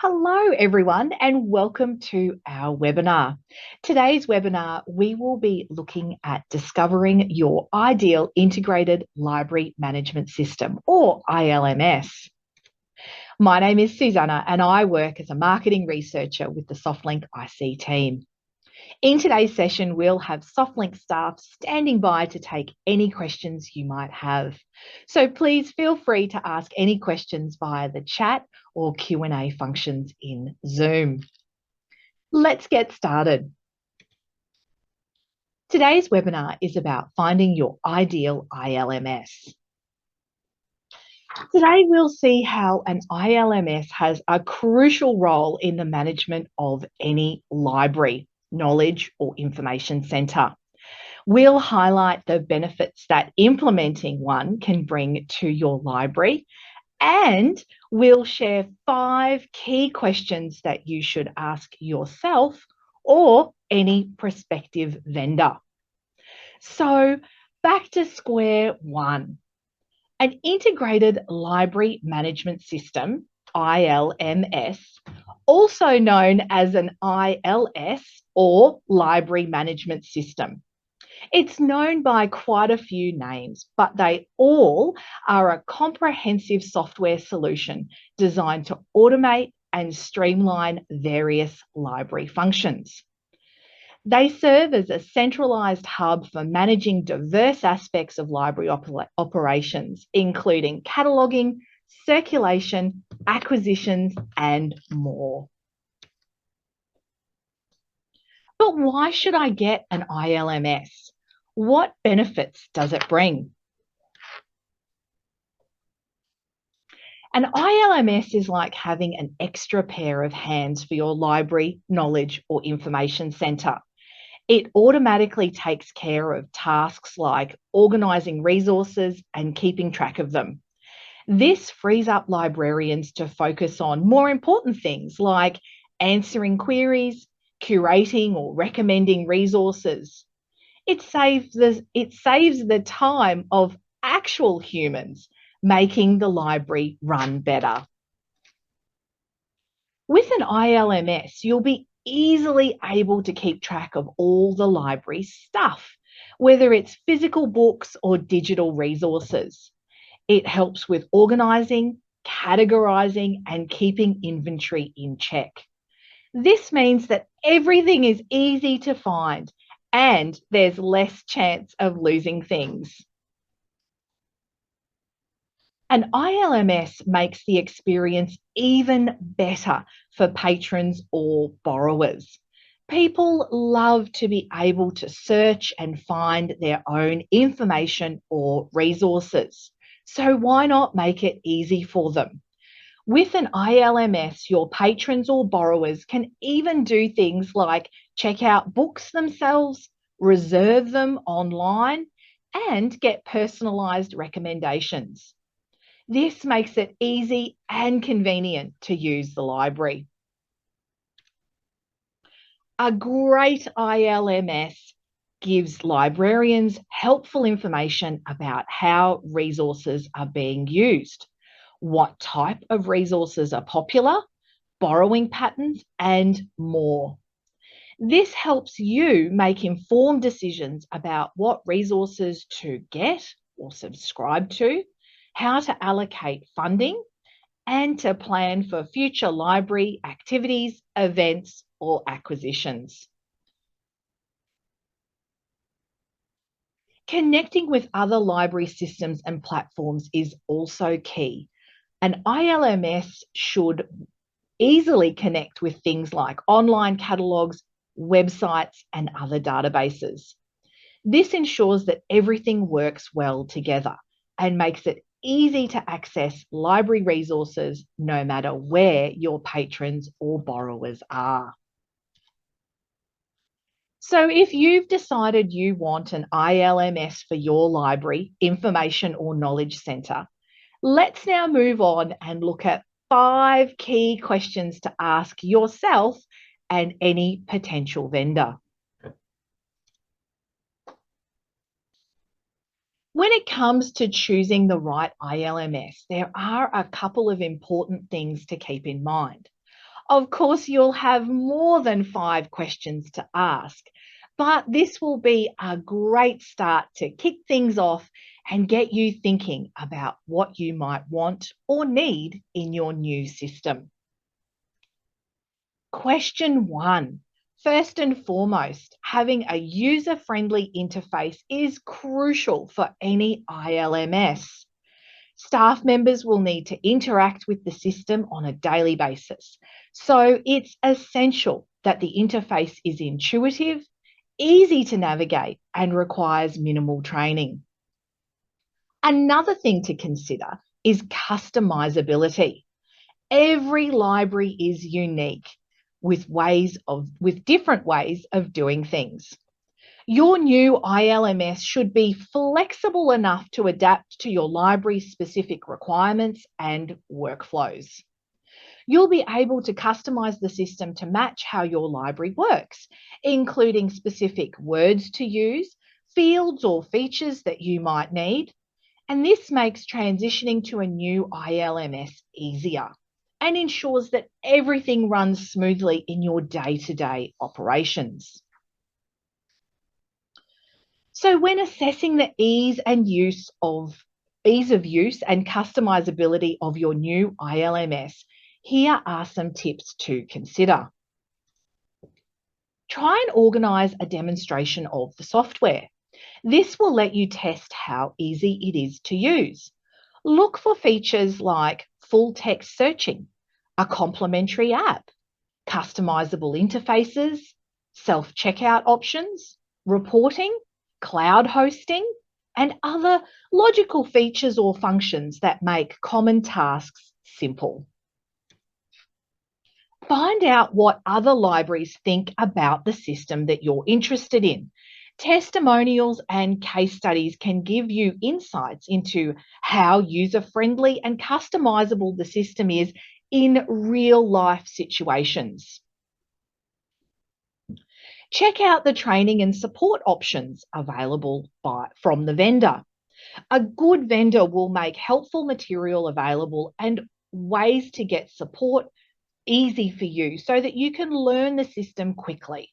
Hello, everyone, and welcome to our webinar. Today's webinar, we will be looking at discovering your ideal integrated library management system, or ILMS. My name is Susanna, and I work as a marketing researcher with the SoftLink IC team. In today's session, we'll have SoftLink staff standing by to take any questions you might have. So please feel free to ask any questions via the chat or Q&A functions in Zoom. Let's get started. Today's webinar is about finding your ideal ILMS. Today, we'll see how an ILMS has a crucial role in the management of any library, knowledge or information centre. We'll highlight the benefits that implementing one can bring to your library, and we'll share 5 key questions that you should ask yourself or any prospective vendor. So back to square one. An integrated library management system, ILMS, also known as an ILS or library management system. It's known by quite a few names, but they all are a comprehensive software solution designed to automate and streamline various library functions. They serve as a centralized hub for managing diverse aspects of library operations, including cataloging, circulation, acquisitions, and more. But why should I get an ILMS? What benefits does it bring? An ILMS is like having an extra pair of hands for your library, knowledge, or information centre. It automatically takes care of tasks like organising resources and keeping track of them. This frees up librarians to focus on more important things like answering queries, curating or recommending resources. It saves the time of actual humans, making the library run better. With an ILMS, you'll be easily able to keep track of all the library stuff, whether it's physical books or digital resources. It helps with organising, categorising, and keeping inventory in check. This means that everything is easy to find and there's less chance of losing things. An ILMS makes the experience even better for patrons or borrowers. People love to be able to search and find their own information or resources. So why not make it easy for them? With an ILMS, your patrons or borrowers can even do things like check out books themselves, reserve them online, and get personalised recommendations. This makes it easy and convenient to use the library. A great ILMS gives librarians helpful information about how resources are being used, what type of resources are popular, borrowing patterns, and more. This helps you make informed decisions about what resources to get or subscribe to, how to allocate funding, and to plan for future library activities, events, or acquisitions. Connecting with other library systems and platforms is also key. An ILMS should easily connect with things like online catalogues, websites, and other databases. This ensures that everything works well together and makes it easy to access library resources no matter where your patrons or borrowers are. So if you've decided you want an ILMS for your library, information or knowledge centre, let's now move on and look at 5 key questions to ask yourself and any potential vendor. When it comes to choosing the right ILMS, there are a couple of important things to keep in mind. Of course, you'll have more than 5 questions to ask, but this will be a great start to kick things off and get you thinking about what you might want or need in your new system. Question 1. First and foremost, having a user-friendly interface is crucial for any ILMS. Staff members will need to interact with the system on a daily basis. So it's essential that the interface is intuitive, easy to navigate, and requires minimal training. Another thing to consider is customizability. Every library is unique with different ways of doing things. Your new ILMS should be flexible enough to adapt to your library's specific requirements and workflows. You'll be able to customize the system to match how your library works, including specific words to use, fields or features that you might need. And this makes transitioning to a new ILMS easier and ensures that everything runs smoothly in your day-to-day operations. So when assessing the ease of use and customizability of your new ILMS, here are some tips to consider. Try and organise a demonstration of the software. This will let you test how easy it is to use. Look for features like full text searching, a complementary app, customizable interfaces, self-checkout options, reporting, cloud hosting, and other logical features or functions that make common tasks simple. Find out what other libraries think about the system that you're interested in. Testimonials and case studies can give you insights into how user-friendly and customizable the system is in real-life situations. Check out the training and support options available from the vendor. A good vendor will make helpful material available and ways to get support easy for you so that you can learn the system quickly.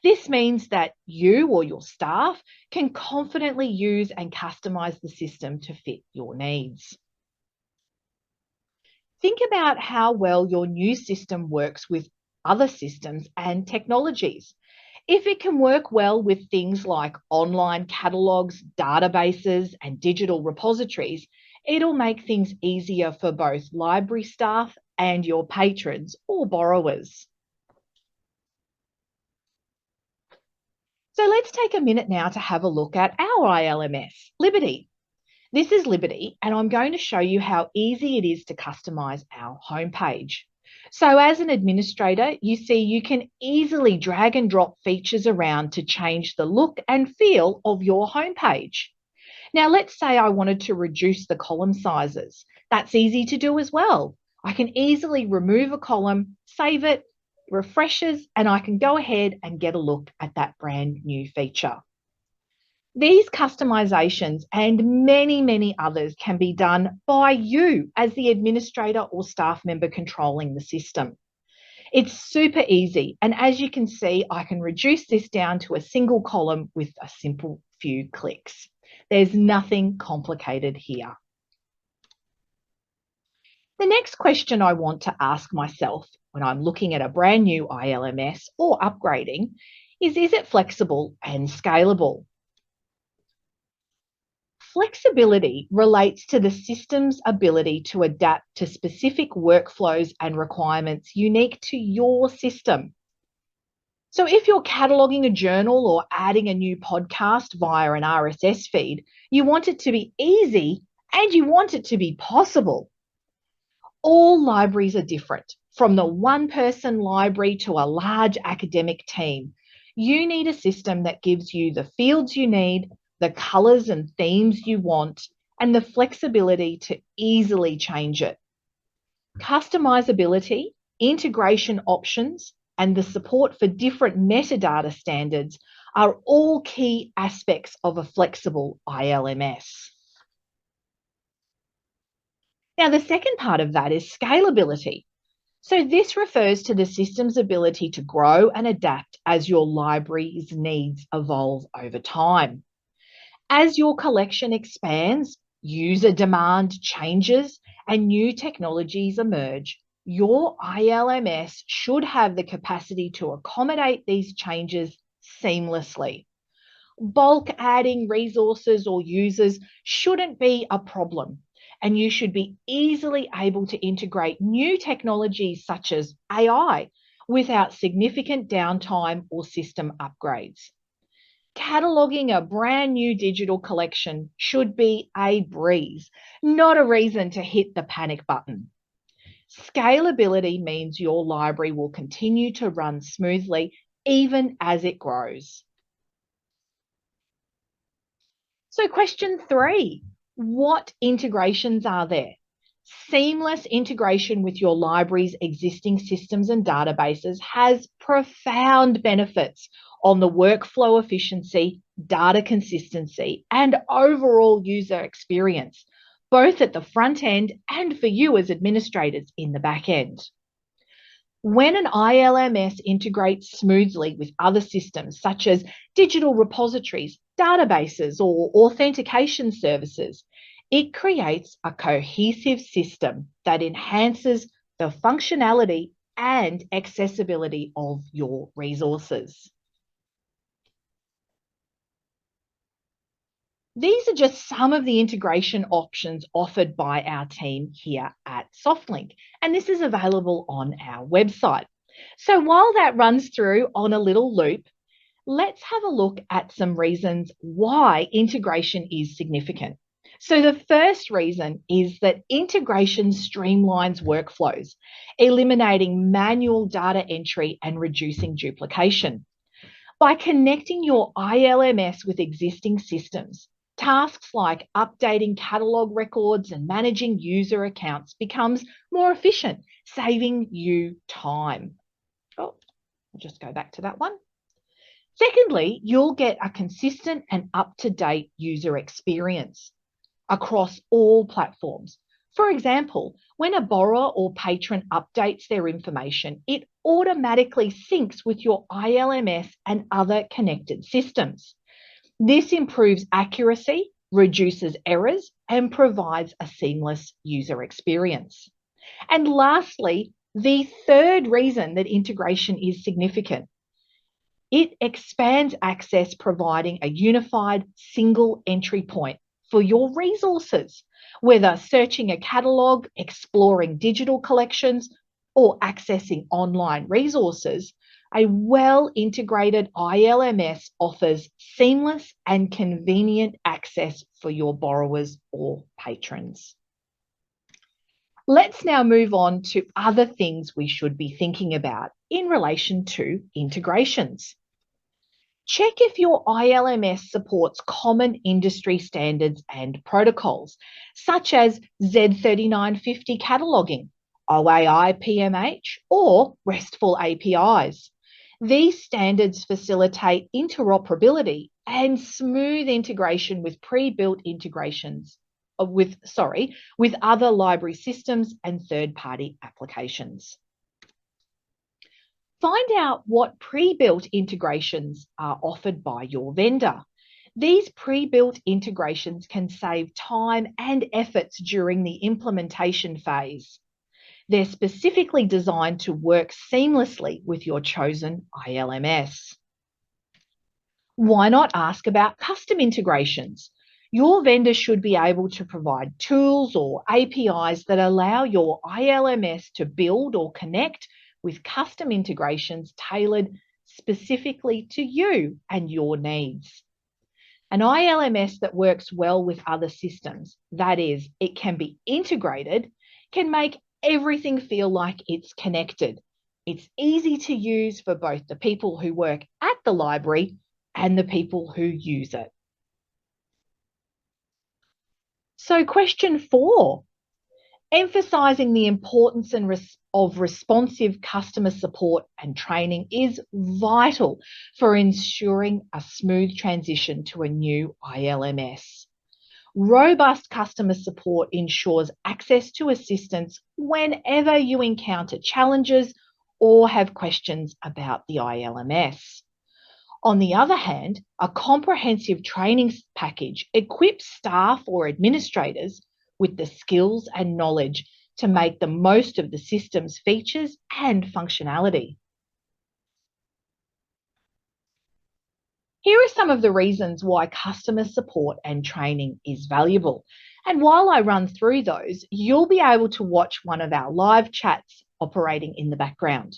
This means that you or your staff can confidently use and customize the system to fit your needs. Think about how well your new system works with other systems and technologies. If it can work well with things like online catalogues, databases, and digital repositories, it'll make things easier for both library staff and your patrons or borrowers. So let's take a minute now to have a look at our ILMS, Liberty. This is Liberty, and I'm going to show you how easy it is to customize our homepage. So as an administrator, you see you can easily drag and drop features around to change the look and feel of your homepage. Now, let's say I wanted to reduce the column sizes. That's easy to do as well. I can easily remove a column, save it, refreshes, and I can go ahead and get a look at that brand new feature. These customizations and many, many others can be done by you as the administrator or staff member controlling the system. It's super easy, and as you can see, I can reduce this down to a single column with a simple few clicks. There's nothing complicated here. The next question I want to ask myself when I'm looking at a brand new ILMS or upgrading is it flexible and scalable? Flexibility relates to the system's ability to adapt to specific workflows and requirements unique to your system. So if you're cataloging a journal or adding a new podcast via an RSS feed, you want it to be easy and you want it to be possible. All libraries are different, from the one-person library to a large academic team. You need a system that gives you the fields you need, the colours and themes you want, and the flexibility to easily change it. Customizability, integration options, and the support for different metadata standards are all key aspects of a flexible ILMS. Now, the second part of that is scalability. So this refers to the system's ability to grow and adapt as your library's needs evolve over time. As your collection expands, user demand changes, and new technologies emerge, your ILMS should have the capacity to accommodate these changes seamlessly. Bulk adding resources or users shouldn't be a problem, and you should be easily able to integrate new technologies such as AI without significant downtime or system upgrades. Cataloging a brand new digital collection should be a breeze, not a reason to hit the panic button. Scalability means your library will continue to run smoothly even as it grows. So question 3, what integrations are there? Seamless integration with your library's existing systems and databases has profound benefits on the workflow efficiency, data consistency, and overall user experience, both at the front end and for you as administrators in the back end. When an ILMS integrates smoothly with other systems such as digital repositories, databases, or authentication services, it creates a cohesive system that enhances the functionality and accessibility of your resources. These are just some of the integration options offered by our team here at SoftLink, and this is available on our website. So while that runs through on a little loop, let's have a look at some reasons why integration is significant. So the first reason is that integration streamlines workflows, eliminating manual data entry and reducing duplication. By connecting your ILMS with existing systems, tasks like updating catalogue records and managing user accounts becomes more efficient, saving you time. Oh, I'll just go back to that one. Secondly, you'll get a consistent and up-to-date user experience across all platforms. For example, when a borrower or patron updates their information, it automatically syncs with your ILMS and other connected systems. This improves accuracy, reduces errors, and provides a seamless user experience. And lastly, the third reason that integration is significant. It expands access, providing a unified single entry point for your resources, whether searching a catalogue, exploring digital collections, or accessing online resources. A well-integrated ILMS offers seamless and convenient access for your borrowers or patrons. Let's now move on to other things we should be thinking about in relation to integrations. Check if your ILMS supports common industry standards and protocols, such as Z3950 cataloging, OAI PMH, or RESTful APIs. These standards facilitate interoperability and smooth integration with pre-built integrations with other library systems and third-party applications. Find out what pre-built integrations are offered by your vendor. These pre-built integrations can save time and efforts during the implementation phase. They're specifically designed to work seamlessly with your chosen ILMS. Why not ask about custom integrations? Your vendor should be able to provide tools or APIs that allow your ILMS to build or connect with custom integrations tailored specifically to you and your needs. An ILMS that works well with other systems, that is, it can be integrated, can make everything feel like it's connected. It's easy to use for both the people who work at the library and the people who use it. So question 4, emphasizing the importance of responsive customer support and training is vital for ensuring a smooth transition to a new ILMS. Robust customer support ensures access to assistance whenever you encounter challenges or have questions about the ILMS. On the other hand, a comprehensive training package equips staff or administrators with the skills and knowledge to make the most of the system's features and functionality. Here are some of the reasons why customer support and training is valuable. And while I run through those, you'll be able to watch one of our live chats operating in the background.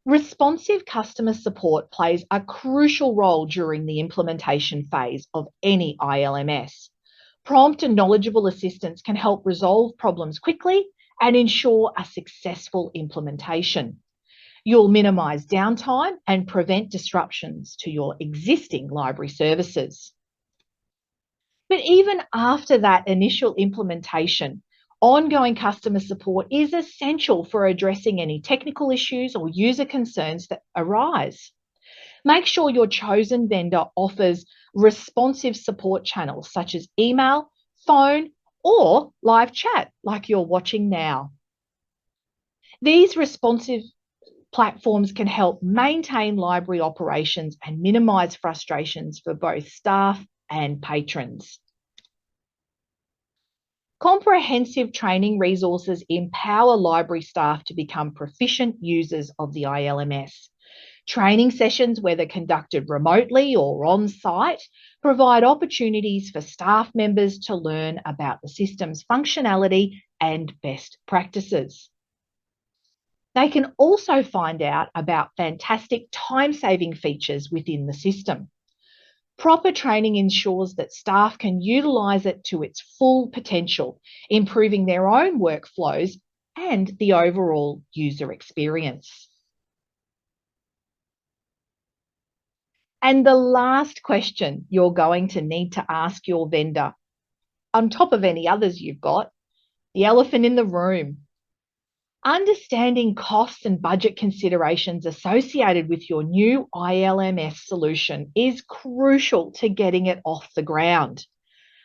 Responsive customer support plays a crucial role during the implementation phase of any ILMS. Prompt and knowledgeable assistance can help resolve problems quickly and ensure a successful implementation. You'll minimise downtime and prevent disruptions to your existing library services. But even after that initial implementation, ongoing customer support is essential for addressing any technical issues or user concerns that arise. Make sure your chosen vendor offers responsive support channels such as email, phone, or live chat like you're watching now. These responsive platforms can help maintain library operations and minimise frustrations for both staff and patrons. Comprehensive training resources empower library staff to become proficient users of the ILMS. Training sessions, whether conducted remotely or on-site, provide opportunities for staff members to learn about the system's functionality and best practices. They can also find out about fantastic time-saving features within the system. Proper training ensures that staff can utilise it to its full potential, improving their own workflows and the overall user experience. And the last question you're going to need to ask your vendor, on top of any others you've got, the elephant in the room. Understanding costs and budget considerations associated with your new ILMS solution is crucial to getting it off the ground.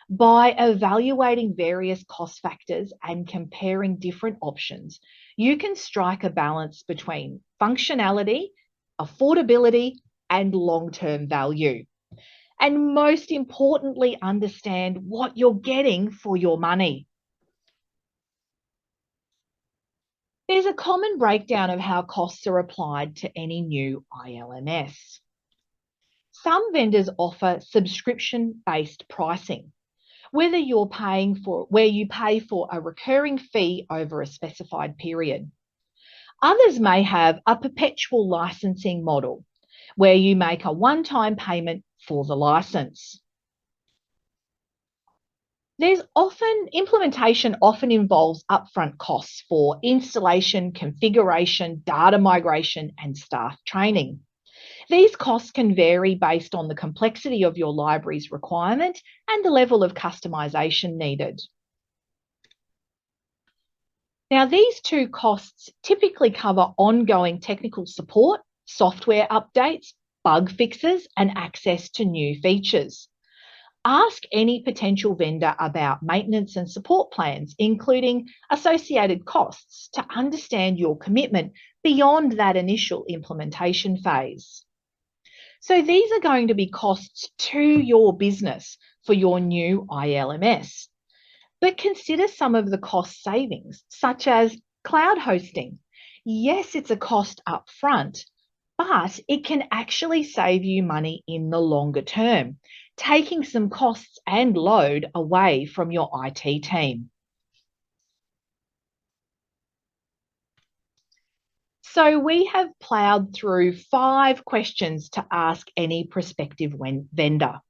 By evaluating various cost factors and comparing different options, you can strike a balance between functionality, affordability, and long-term value. And most importantly, understand what you're getting for your money. There's a common breakdown of how costs are applied to any new ILMS. Some vendors offer subscription-based pricing, where you pay for a recurring fee over a specified period. Others may have a perpetual licensing model, where you make a one-time payment for the license. Implementation often involves upfront costs for installation, configuration, data migration, and staff training. These costs can vary based on the complexity of your library's requirement and the level of customization needed. Now, these two costs typically cover ongoing technical support, software updates, bug fixes, and access to new features. Ask any potential vendor about maintenance and support plans, including associated costs, to understand your commitment beyond that initial implementation phase. So these are going to be costs to your business for your new ILMS. But consider some of the cost savings, such as cloud hosting. Yes, it's a cost up front, but it can actually save you money in the longer term, taking some costs and load away from your IT team. So we have ploughed through 5 questions to ask any prospective vendor.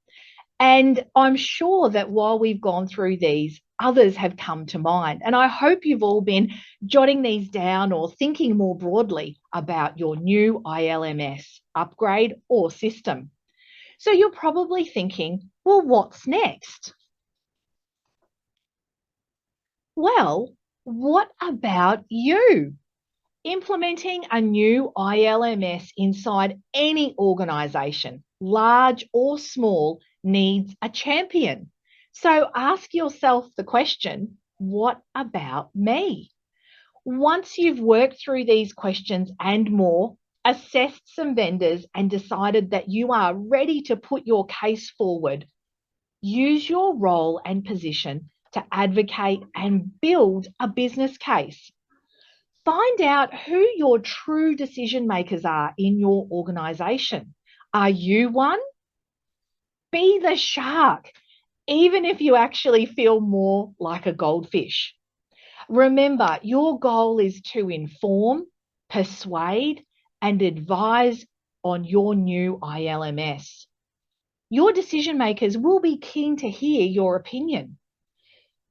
And I'm sure that while we've gone through these, others have come to mind. And I hope you've all been jotting these down or thinking more broadly about your new ILMS upgrade or system. So you're probably thinking, well, what's next? Well, what about you? Implementing a new ILMS inside any organisation, large or small, needs a champion. So ask yourself the question, what about me? Once you've worked through these questions and more, assessed some vendors and decided that you are ready to put your case forward, use your role and position to advocate and build a business case. Find out who your true decision makers are in your organization. Are you one? Be the shark, even if you actually feel more like a goldfish. Remember, your goal is to inform, persuade, and advise on your new ILMS. Your decision makers will be keen to hear your opinion.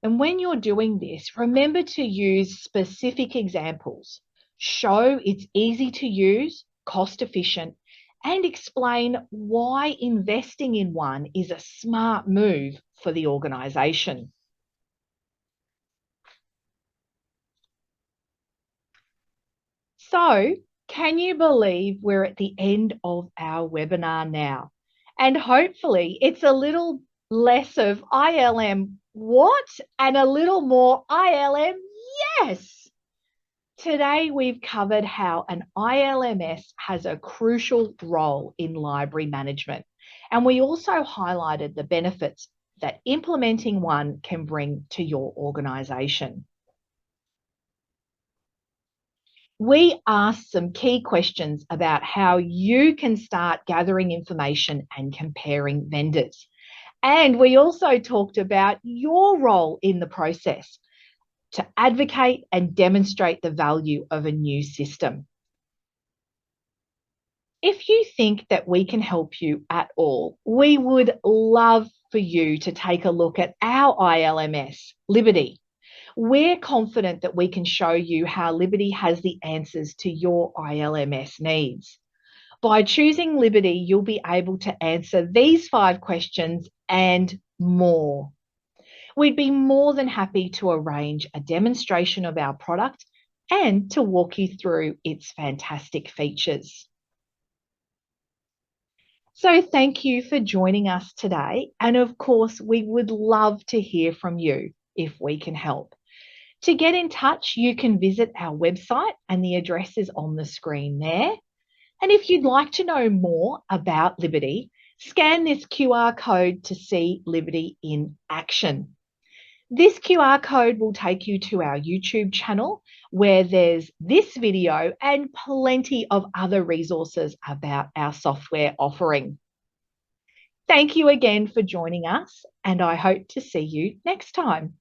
And when you're doing this, remember to use specific examples. Show it's easy to use, cost efficient, and explain why investing in one is a smart move for the organisation. So, can you believe we're at the end of our webinar now? And hopefully it's a little less of ILM what and a little more ILM yes. Today we've covered how an ILMS has a crucial role in library management. And we also highlighted the benefits that implementing one can bring to your organisation. We asked some key questions about how you can start gathering information and comparing vendors. And we also talked about your role in the process to advocate and demonstrate the value of a new system. If you think that we can help you at all, we would love for you to take a look at our ILMS, Liberty. We're confident that we can show you how Liberty has the answers to your ILMS needs. By choosing Liberty, you'll be able to answer these 5 questions and more. We'd be more than happy to arrange a demonstration of our product and to walk you through its fantastic features. So thank you for joining us today. And of course, we would love to hear from you if we can help. To get in touch, you can visit our website and the address is on the screen there. And if you'd like to know more about Liberty, scan this QR code to see Liberty in action. This QR code will take you to our YouTube channel where there's this video and plenty of other resources about our software offering. Thank you again for joining us, and I hope to see you next time.